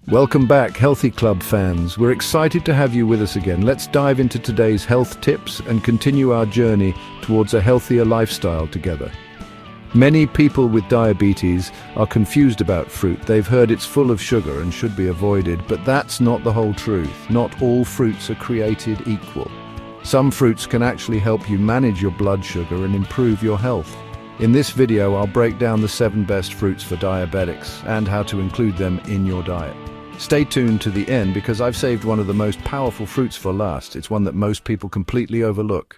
Welcome back, Healthy Club fans. We're excited to have you with us again. Let's dive into today's health tips and continue our journey towards a healthier lifestyle together. Many people with diabetes are confused about fruit. They've heard it's full of sugar and should be avoided, but that's not the whole truth. Not all fruits are created equal. Some fruits can actually help you manage your blood sugar and improve your health. In this video, I'll break down the 7 best fruits for diabetics and how to include them in your diet. Stay tuned to the end because I've saved one of the most powerful fruits for last. It's one that most people completely overlook.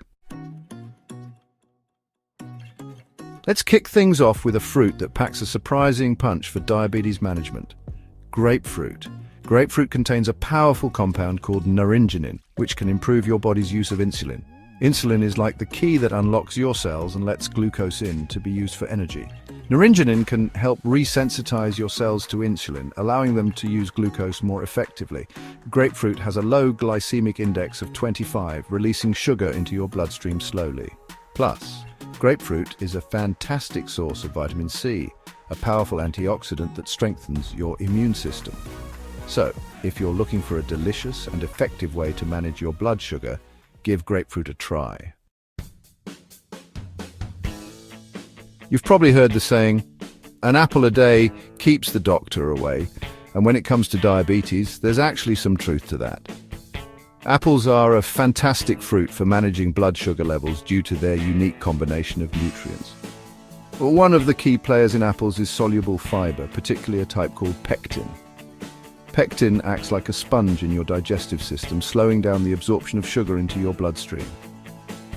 Let's kick things off with a fruit that packs a surprising punch for diabetes management: grapefruit. Grapefruit contains a powerful compound called naringenin, which can improve your body's use of insulin. Insulin is like the key that unlocks your cells and lets glucose in to be used for energy. Naringenin can help resensitize your cells to insulin, allowing them to use glucose more effectively. Grapefruit has a low glycemic index of 25, releasing sugar into your bloodstream slowly. Plus, grapefruit is a fantastic source of vitamin C, a powerful antioxidant that strengthens your immune system. So, if you're looking for a delicious and effective way to manage your blood sugar, give grapefruit a try. You've probably heard the saying, an apple a day keeps the doctor away, and when it comes to diabetes, there's actually some truth to that. Apples are a fantastic fruit for managing blood sugar levels due to their unique combination of nutrients. One of the key players in apples is soluble fiber, particularly a type called pectin. Pectin acts like a sponge in your digestive system, slowing down the absorption of sugar into your bloodstream.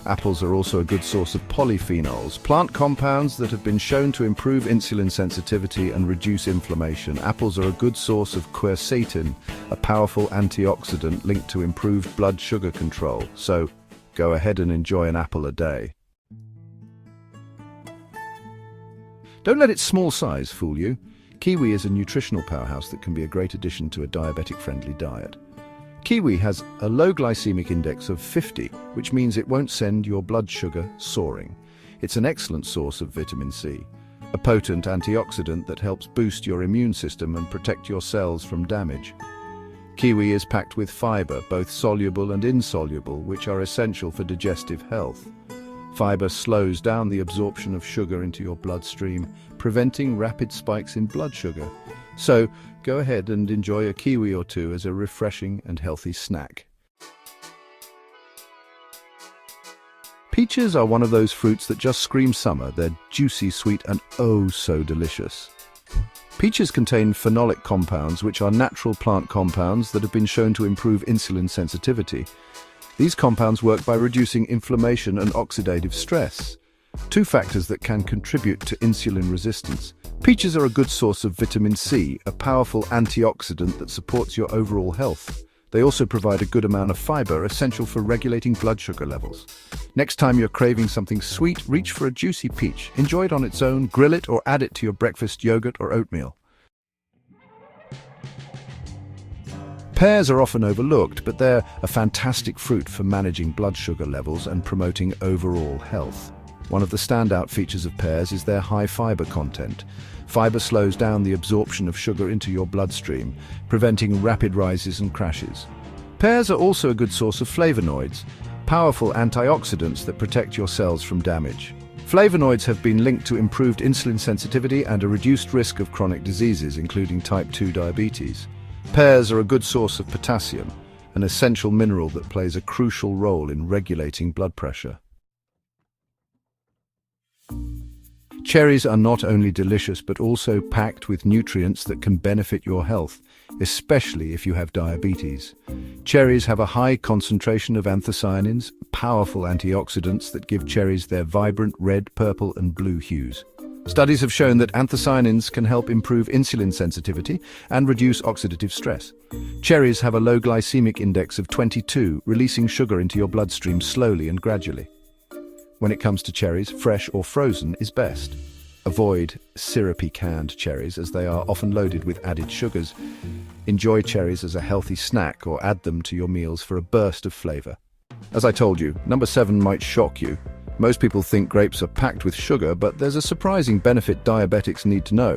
Apples are also a good source of polyphenols, plant compounds that have been shown to improve insulin sensitivity and reduce inflammation. Apples are a good source of quercetin, a powerful antioxidant linked to improved blood sugar control. So, go ahead and enjoy an apple a day. Don't let its small size fool you. Kiwi is a nutritional powerhouse that can be a great addition to a diabetic-friendly diet. Kiwi has a low glycemic index of 50, which means it won't send your blood sugar soaring. It's an excellent source of vitamin C, a potent antioxidant that helps boost your immune system and protect your cells from damage. Kiwi is packed with fiber, both soluble and insoluble, which are essential for digestive health. Fiber slows down the absorption of sugar into your bloodstream, preventing rapid spikes in blood sugar. So, go ahead and enjoy a kiwi or two as a refreshing and healthy snack. Peaches are one of those fruits that just scream summer. They're juicy, sweet, and oh so delicious. Peaches contain phenolic compounds, which are natural plant compounds that have been shown to improve insulin sensitivity. These compounds work by reducing inflammation and oxidative stress, 2 factors that can contribute to insulin resistance. Peaches are a good source of vitamin C, a powerful antioxidant that supports your overall health. They also provide a good amount of fiber, essential for regulating blood sugar levels. Next time you're craving something sweet, reach for a juicy peach. Enjoy it on its own, grill it, or add it to your breakfast yogurt or oatmeal. Pears are often overlooked, but they're a fantastic fruit for managing blood sugar levels and promoting overall health. One of the standout features of pears is their high fiber content. Fiber slows down the absorption of sugar into your bloodstream, preventing rapid rises and crashes. Pears are also a good source of flavonoids, powerful antioxidants that protect your cells from damage. Flavonoids have been linked to improved insulin sensitivity and a reduced risk of chronic diseases, including type 2 diabetes. Pears are a good source of potassium, an essential mineral that plays a crucial role in regulating blood pressure. Cherries are not only delicious but also packed with nutrients that can benefit your health, especially if you have diabetes. Cherries have a high concentration of anthocyanins, powerful antioxidants that give cherries their vibrant red, purple, and blue hues. Studies have shown that anthocyanins can help improve insulin sensitivity and reduce oxidative stress. Cherries have a low glycemic index of 22, releasing sugar into your bloodstream slowly and gradually. When it comes to cherries, fresh or frozen is best. Avoid syrupy canned cherries as they are often loaded with added sugars. Enjoy cherries as a healthy snack or add them to your meals for a burst of flavor. As I told you, number 7 might shock you. Most people think grapes are packed with sugar, but there's a surprising benefit diabetics need to know.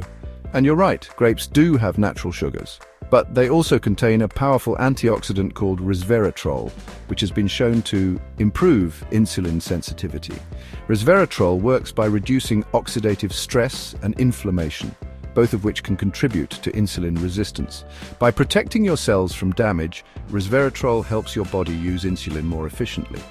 And you're right, grapes do have natural sugars. But they also contain a powerful antioxidant called resveratrol, which has been shown to improve insulin sensitivity. Resveratrol works by reducing oxidative stress and inflammation, both of which can contribute to insulin resistance. By protecting your cells from damage, resveratrol helps your body use insulin more efficiently.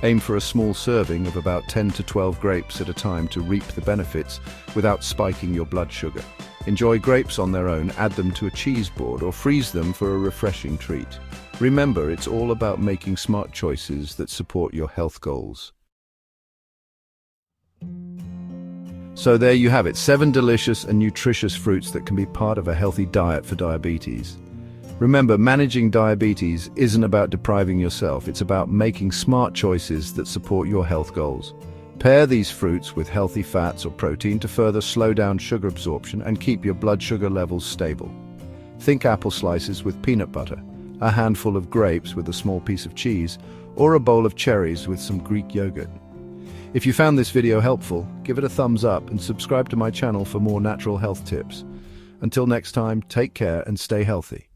Aim for a small serving of about 10 to 12 grapes at a time to reap the benefits without spiking your blood sugar. Enjoy grapes on their own, add them to a cheese board, or freeze them for a refreshing treat. Remember, it's all about making smart choices that support your health goals. So there you have it, 7 delicious and nutritious fruits that can be part of a healthy diet for diabetes. Remember, managing diabetes isn't about depriving yourself, it's about making smart choices that support your health goals. Pair these fruits with healthy fats or protein to further slow down sugar absorption and keep your blood sugar levels stable. Think apple slices with peanut butter, a handful of grapes with a small piece of cheese, or a bowl of cherries with some Greek yogurt. If you found this video helpful, give it a thumbs up and subscribe to my channel for more natural health tips. Until next time, take care and stay healthy.